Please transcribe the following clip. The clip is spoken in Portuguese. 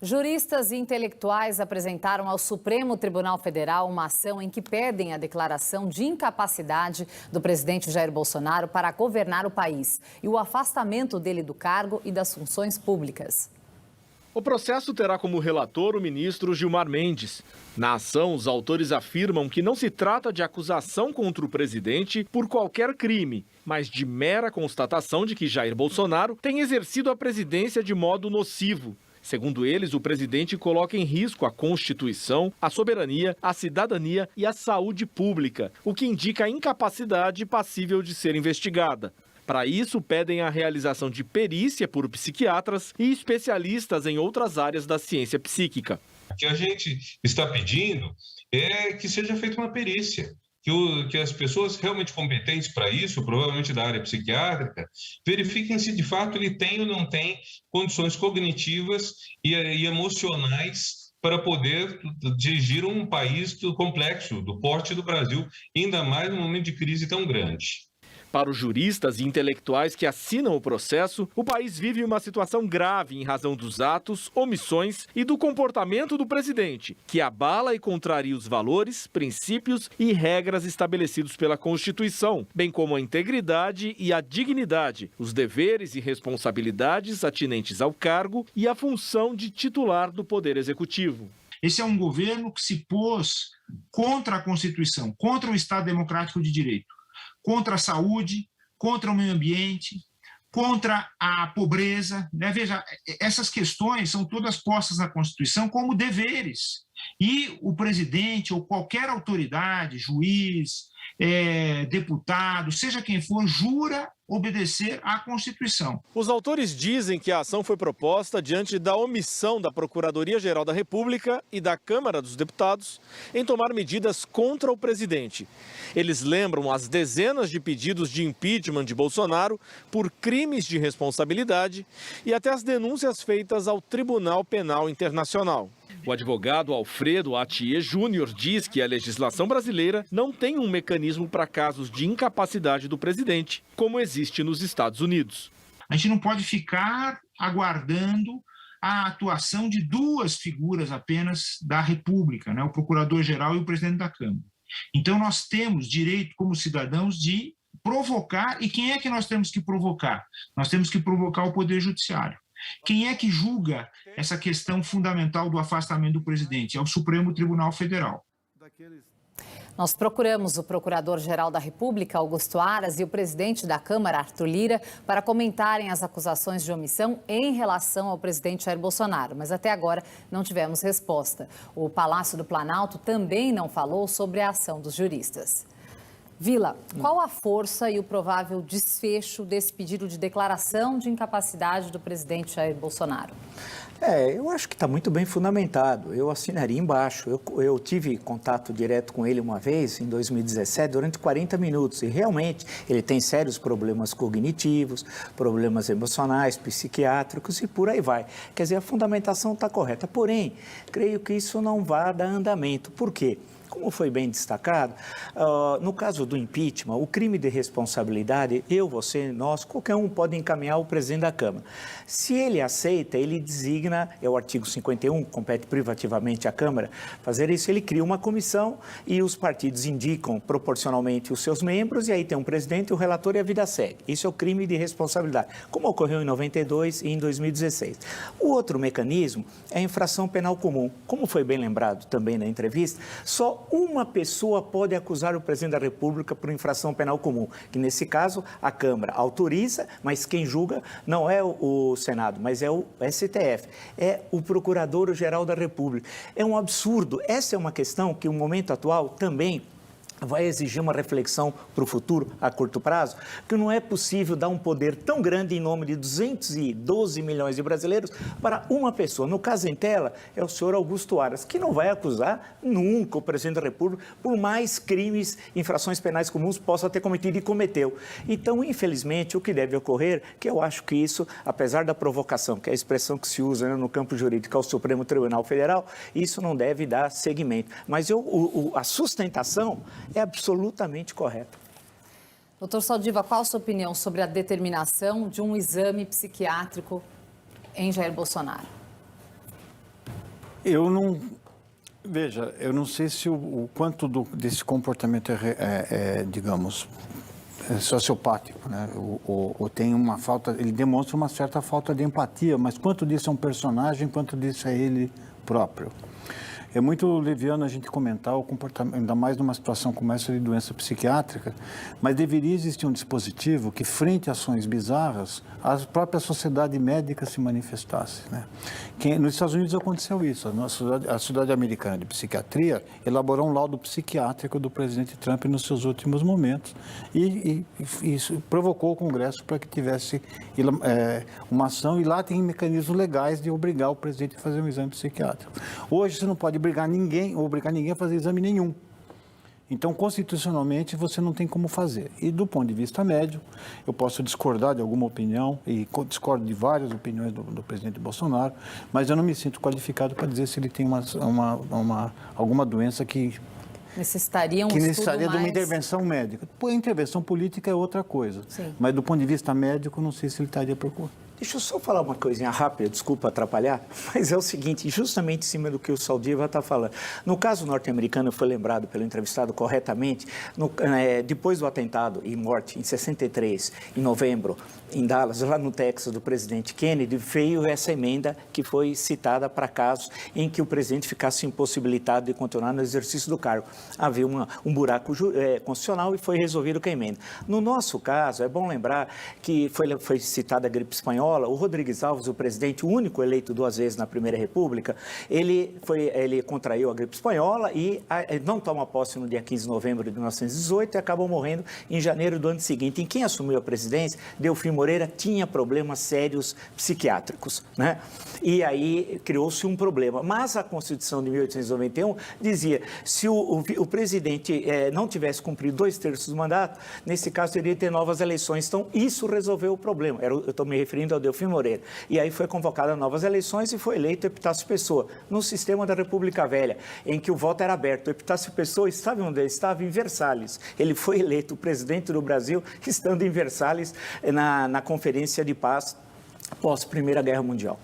Juristas e intelectuais apresentaram ao Supremo Tribunal Federal uma ação em que pedem a declaração de incapacidade do presidente Jair Bolsonaro para governar o país e o afastamento dele do cargo e das funções públicas. O processo terá como relator o ministro Gilmar Mendes. Na ação, os autores afirmam que não se trata de acusação contra o presidente por qualquer crime, mas de mera constatação de que Jair Bolsonaro tem exercido a presidência de modo nocivo. Segundo eles, o presidente coloca em risco a Constituição, a soberania, a cidadania e a saúde pública, o que indica a incapacidade passível de ser investigada. Para isso, pedem a realização de perícia por psiquiatras e especialistas em outras áreas da ciência psíquica. O que a gente está pedindo é que seja feita uma perícia, que as pessoas realmente competentes para isso, provavelmente da área psiquiátrica, verifiquem se de fato ele tem ou não tem condições cognitivas e emocionais para poder dirigir um país complexo, do porte do Brasil, ainda mais num momento de crise tão grande. Para os juristas e intelectuais que assinam o processo, o país vive uma situação grave em razão dos atos, omissões e do comportamento do presidente, que abala e contraria os valores, princípios e regras estabelecidos pela Constituição, bem como a integridade e a dignidade, os deveres e responsabilidades atinentes ao cargo e à função de titular do Poder Executivo. Esse é um governo que se pôs contra a Constituição, contra o Estado Democrático de Direito, contra a saúde, contra o meio ambiente, contra a pobreza. Veja, essas questões são todas postas na Constituição como deveres. E o presidente ou qualquer autoridade, juiz, deputado, seja quem for, jura obedecer à Constituição. Os autores dizem que a ação foi proposta diante da omissão da Procuradoria-Geral da República e da Câmara dos Deputados em tomar medidas contra o presidente. Eles lembram as dezenas de pedidos de impeachment de Bolsonaro por crimes de responsabilidade e até as denúncias feitas ao Tribunal Penal Internacional. O advogado Alfredo Atier Júnior diz que a legislação brasileira não tem um mecanismo para casos de incapacidade do presidente, como existe nos Estados Unidos. A gente não pode ficar aguardando a atuação de duas figuras apenas da República, o Procurador-Geral e o Presidente da Câmara. Então nós temos direito como cidadãos de provocar, e quem é que nós temos que provocar? Nós temos que provocar o Poder Judiciário. Quem é que julga essa questão fundamental do afastamento do presidente? É o Supremo Tribunal Federal. Nós procuramos o Procurador-Geral da República, Augusto Aras, e o presidente da Câmara, Arthur Lira, para comentarem as acusações de omissão em relação ao presidente Jair Bolsonaro, mas até agora não tivemos resposta. O Palácio do Planalto também não falou sobre a ação dos juristas. Vila, qual a força e o provável desfecho desse pedido de declaração de incapacidade do presidente Jair Bolsonaro? Eu acho que está muito bem fundamentado. Eu assinaria embaixo. Eu tive contato direto com ele uma vez, em 2017, durante 40 minutos. E realmente ele tem sérios problemas cognitivos, problemas emocionais, psiquiátricos e por aí vai. Quer dizer, a fundamentação está correta. Porém, creio que isso não vai dar andamento. Por quê? Como foi bem destacado, no caso do impeachment, o crime de responsabilidade, eu, você, nós, qualquer um pode encaminhar ao presidente da Câmara. Se ele aceita, ele designa, é o artigo 51, compete privativamente à Câmara fazer isso, ele cria uma comissão e os partidos indicam proporcionalmente os seus membros e aí tem um presidente, o relator e a vida segue. Isso é o crime de responsabilidade, como ocorreu em 92 e em 2016. O outro mecanismo é a infração penal comum. Como foi bem lembrado também na entrevista, só uma pessoa pode acusar o presidente da República por infração penal comum, que nesse caso a Câmara autoriza, mas quem julga não é o Senado, mas é o STF, é o Procurador-Geral da República. É um absurdo. Essa é uma questão que o momento atual também vai exigir uma reflexão para o futuro, a curto prazo, que não é possível dar um poder tão grande em nome de 212 milhões de brasileiros para uma pessoa. No caso em tela, é o senhor Augusto Aras, que não vai acusar nunca o presidente da República por mais crimes, infrações penais comuns possa ter cometido e cometeu. Então, infelizmente, o que deve ocorrer, que eu acho que isso, apesar da provocação, que é a expressão que se usa no campo jurídico ao Supremo Tribunal Federal, isso não deve dar seguimento. Mas a sustentação é absolutamente correta. Doutor Saldiva, qual a sua opinião sobre a determinação de um exame psiquiátrico em Jair Bolsonaro? Eu não... Veja, eu não sei se o quanto desse comportamento digamos, sociopático, né? Ou tem uma falta... Ele demonstra uma certa falta de empatia, mas quanto disso é um personagem, quanto disso é ele próprio. É muito leviano a gente comentar o comportamento, ainda mais numa situação como essa de doença psiquiátrica, mas deveria existir um dispositivo que, frente a ações bizarras, a própria sociedade médica se manifestasse, né? Nos Estados Unidos aconteceu isso. A Sociedade Americana de Psiquiatria elaborou um laudo psiquiátrico do presidente Trump nos seus últimos momentos e isso provocou o Congresso para que tivesse uma ação, e lá tem mecanismos legais de obrigar o presidente a fazer um exame psiquiátrico. Hoje você não pode obrigar ninguém a fazer exame nenhum. Então, constitucionalmente, você não tem como fazer. E do ponto de vista médico, eu posso discordar de alguma opinião, e discordo de várias opiniões do presidente Bolsonaro, mas eu não me sinto qualificado para dizer se ele tem alguma doença que necessitaria de uma intervenção médica. A intervenção política é outra coisa. Sim. Mas do ponto de vista médico, não sei se ele estaria procurando. Deixa eu só falar uma coisinha rápida, desculpa atrapalhar, mas é o seguinte, justamente em cima do que o Saldiva está falando. No caso norte-americano, foi lembrado pelo entrevistado corretamente, depois do atentado e morte, em 63, em novembro, em Dallas, lá no Texas, do presidente Kennedy, veio essa emenda que foi citada para casos em que o presidente ficasse impossibilitado de continuar no exercício do cargo. Havia um buraco constitucional e foi resolvido com a emenda. No nosso caso, é bom lembrar que foi citada a gripe espanhola. O Rodrigues Alves, o presidente, o único eleito 2 vezes na Primeira República, ele contraiu a gripe espanhola e não toma posse no dia 15 de novembro de 1918 e acabou morrendo em janeiro do ano seguinte. E quem assumiu a presidência, Delfim Moreira, tinha problemas sérios psiquiátricos, né? E aí criou-se um problema. Mas a Constituição de 1891 dizia, se o presidente não tivesse cumprido 2/3 do mandato, nesse caso teria que ter novas eleições. Então, isso resolveu o problema. Eu estou me referindo ao Delfim Moreira. E aí foi convocada novas eleições e foi eleito Epitácio Pessoa, no sistema da República Velha, em que o voto era aberto. O Epitácio Pessoa estava onde ele estava? Em Versalhes. Ele foi eleito presidente do Brasil, estando em Versalhes, na Conferência de Paz pós Primeira Guerra Mundial.